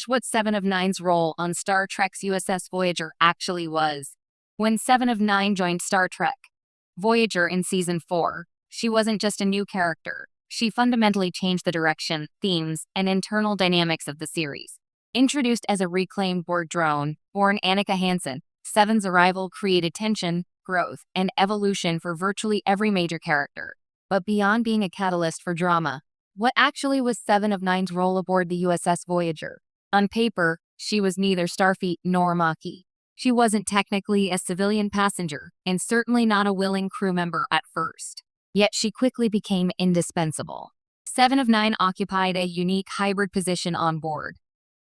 What 7 of Nine's role on Star Trek's USS Voyager actually was. When 7 of Nine joined Star Trek Voyager in Season 4, she wasn't just a new character. She fundamentally changed the direction, themes, and internal dynamics of the series. Introduced as a reclaimed Borg drone, born Annika Hansen, Seven's arrival created tension, growth, and evolution for virtually every major character. But beyond being a catalyst for drama, what actually was 7 of Nine's role aboard the USS Voyager? On paper, she was neither Starfleet nor Maquis. She wasn't technically a civilian passenger, and certainly not a willing crew member at first. Yet she quickly became indispensable. 7 of Nine occupied a unique hybrid position on board.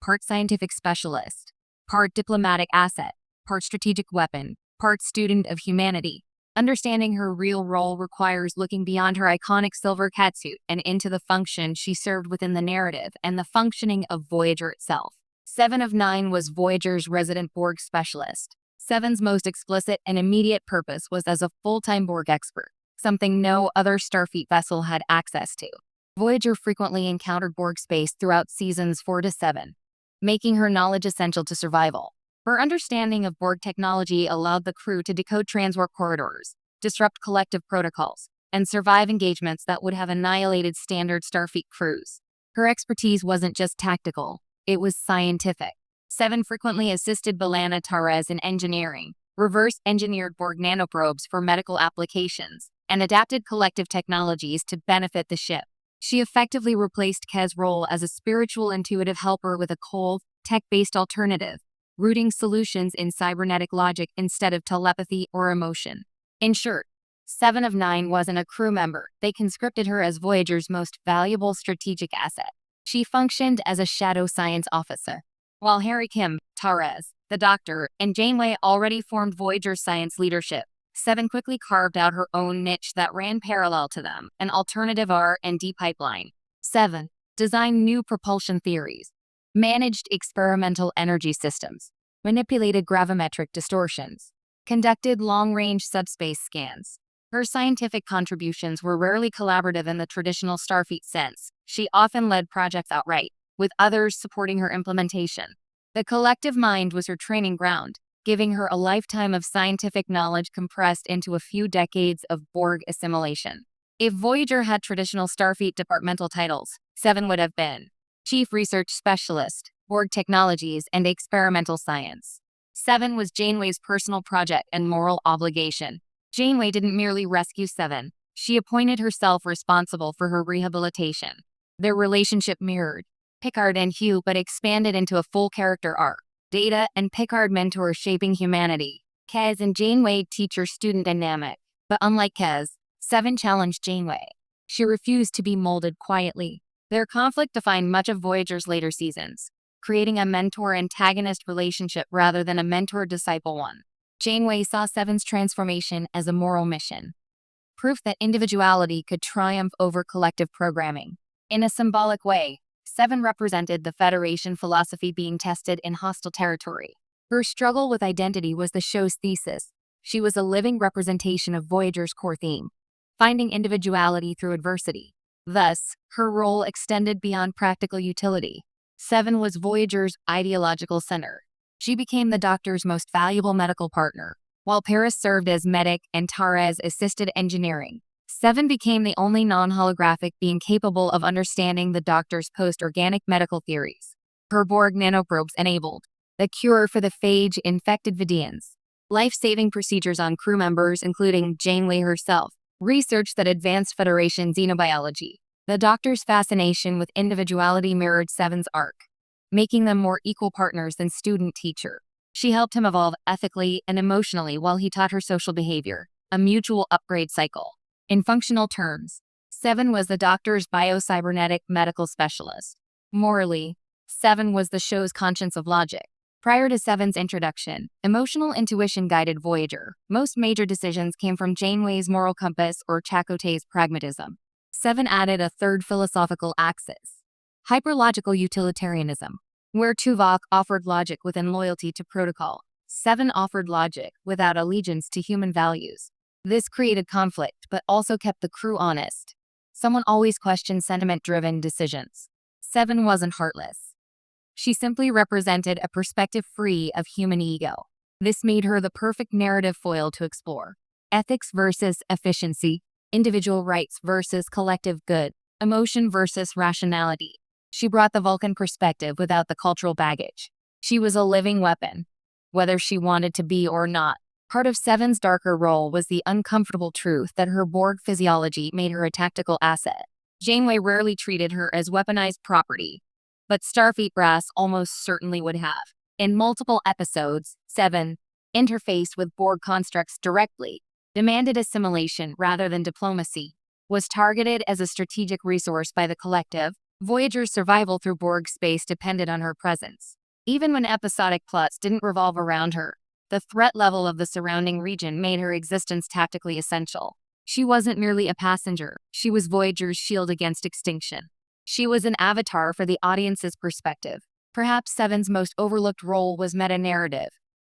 Part scientific specialist, part diplomatic asset, part strategic weapon, part student of humanity. Understanding her real role requires looking beyond her iconic silver catsuit and into the function she served within the narrative and the functioning of Voyager itself. 7 of Nine was Voyager's resident Borg specialist. Seven's most explicit and immediate purpose was as a full-time Borg expert, something no other Starfleet vessel had access to. Voyager frequently encountered Borg space throughout seasons 4 to 7, making her knowledge essential to survival. Her understanding of Borg technology allowed the crew to decode transwarp corridors, disrupt collective protocols, and survive engagements that would have annihilated standard Starfleet crews. Her expertise wasn't just tactical, it was scientific. 7 frequently assisted B'Elanna Torres in engineering, reverse-engineered Borg nanoprobes for medical applications, and adapted collective technologies to benefit the ship. She effectively replaced K's role as a spiritual intuitive helper with a cold, tech-based alternative, rooting solutions in cybernetic logic instead of telepathy or emotion. In short, 7 of Nine wasn't a crew member. They conscripted her as Voyager's most valuable strategic asset. She functioned as a shadow science officer. While Harry Kim, Torres, the Doctor, and Janeway already formed Voyager's science leadership, 7 quickly carved out her own niche that ran parallel to them, an alternative R&D pipeline. 7 designed new propulsion theories, managed experimental energy systems, manipulated gravimetric distortions, conducted long-range subspace scans. Her scientific contributions were rarely collaborative in the traditional Starfleet sense. She often led projects outright, with others supporting her implementation. The collective mind was her training ground, giving her a lifetime of scientific knowledge compressed into a few decades of Borg assimilation. If Voyager had traditional Starfleet departmental titles, 7 would have been Chief Research Specialist, Borg Technologies, and Experimental Science. 7 was Janeway's personal project and moral obligation. Janeway didn't merely rescue 7, she appointed herself responsible for her rehabilitation. Their relationship mirrored Picard and Hugh but expanded into a full character arc. Data and Picard mentor shaping humanity. Kaz and Janeway teacher-student dynamic. But unlike Kaz, 7 challenged Janeway. She refused to be molded quietly. Their conflict defined much of Voyager's later seasons, creating a mentor-antagonist relationship rather than a mentor-disciple one. Janeway saw 7's transformation as a moral mission, proof that individuality could triumph over collective programming. In a symbolic way, 7 represented the Federation philosophy being tested in hostile territory. Her struggle with identity was the show's thesis. She was a living representation of Voyager's core theme, finding individuality through adversity. Thus, her role extended beyond practical utility. 7 was Voyager's ideological center. She became the Doctor's most valuable medical partner, while Paris served as medic and Torres assisted engineering. 7 became the only non-holographic being capable of understanding the Doctor's post-organic medical theories. Her Borg nanoprobes enabled the cure for the phage-infected Vidians, life-saving procedures on crew members including Janeway herself, research that advanced Federation xenobiology. The Doctor's fascination with individuality mirrored 7's arc, making them more equal partners than student-teacher. She helped him evolve ethically and emotionally while he taught her social behavior, a mutual upgrade cycle. In functional terms, 7 was the Doctor's biocybernetic medical specialist. Morally, 7 was the show's conscience of logic. Prior to 7's introduction, emotional intuition guided Voyager. Most major decisions came from Janeway's moral compass or Chakotay's pragmatism. 7 added a third philosophical axis, hyperlogical utilitarianism. Where Tuvok offered logic within loyalty to protocol, 7 offered logic without allegiance to human values. This created conflict, but also kept the crew honest. Someone always questioned sentiment-driven decisions. 7 wasn't heartless. She simply represented a perspective free of human ego. This made her the perfect narrative foil to explore. Ethics versus efficiency, individual rights versus collective good, emotion versus rationality. She brought the Vulcan perspective without the cultural baggage. She was a living weapon, whether she wanted to be or not. Part of Seven's darker role was the uncomfortable truth that her Borg physiology made her a tactical asset. Janeway rarely treated her as weaponized property, but Starfleet brass almost certainly would have. In multiple episodes, Seven, interfaced with Borg constructs directly, demanded assimilation rather than diplomacy, was targeted as a strategic resource by the collective. Voyager's survival through Borg space depended on her presence. Even when episodic plots didn't revolve around her, the threat level of the surrounding region made her existence tactically essential. She wasn't merely a passenger, she was Voyager's shield against extinction. She was an avatar for the audience's perspective. Perhaps Seven's most overlooked role was meta-narrative.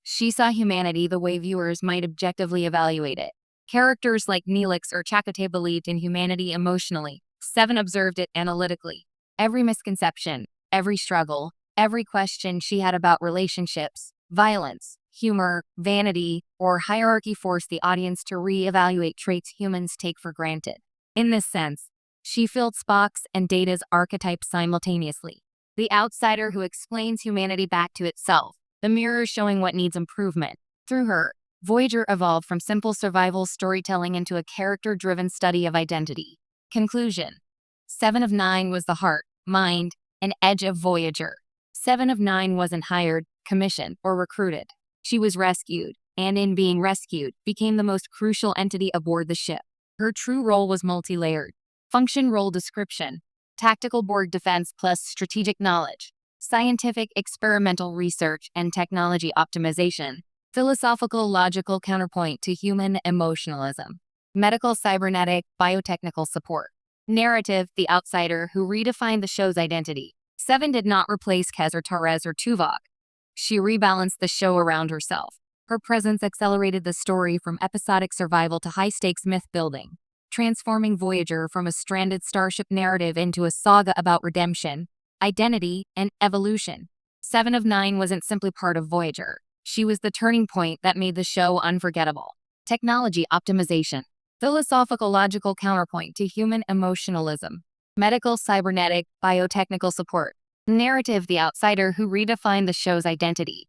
She saw humanity the way viewers might objectively evaluate it. Characters like Neelix or Chakotay believed in humanity emotionally. Seven observed it analytically. Every misconception, every struggle, every question she had about relationships, violence, humor, vanity, or hierarchy forced the audience to re-evaluate traits humans take for granted. In this sense, she filled Spock's and Data's archetypes simultaneously. The outsider who explains humanity back to itself, the mirror showing what needs improvement. Through her, Voyager evolved from simple survival storytelling into a character-driven study of identity. Conclusion: 7 of 9 was the heart, mind, and edge of Voyager. 7 of 9 wasn't hired, commissioned, or recruited. She was rescued, and in being rescued, became the most crucial entity aboard the ship. Her true role was multi-layered. Function role description: tactical Borg defense plus strategic knowledge, scientific experimental research and technology optimization, philosophical logical counterpoint to human emotionalism, medical cybernetic biotechnical support. Narrative: the outsider who redefined the show's identity. 7 did not replace Kez or Torres or Tuvok. She rebalanced the show around herself. Her presence accelerated the story from episodic survival to high-stakes myth-building, transforming Voyager from a stranded starship narrative into a saga about redemption, identity, and evolution. 7 of 9 wasn't simply part of Voyager. She was the turning point that made the show unforgettable. Technology optimization, philosophical logical counterpoint to human emotionalism, medical cybernetic biotechnical support. Narrative: the outsider who redefined the show's identity.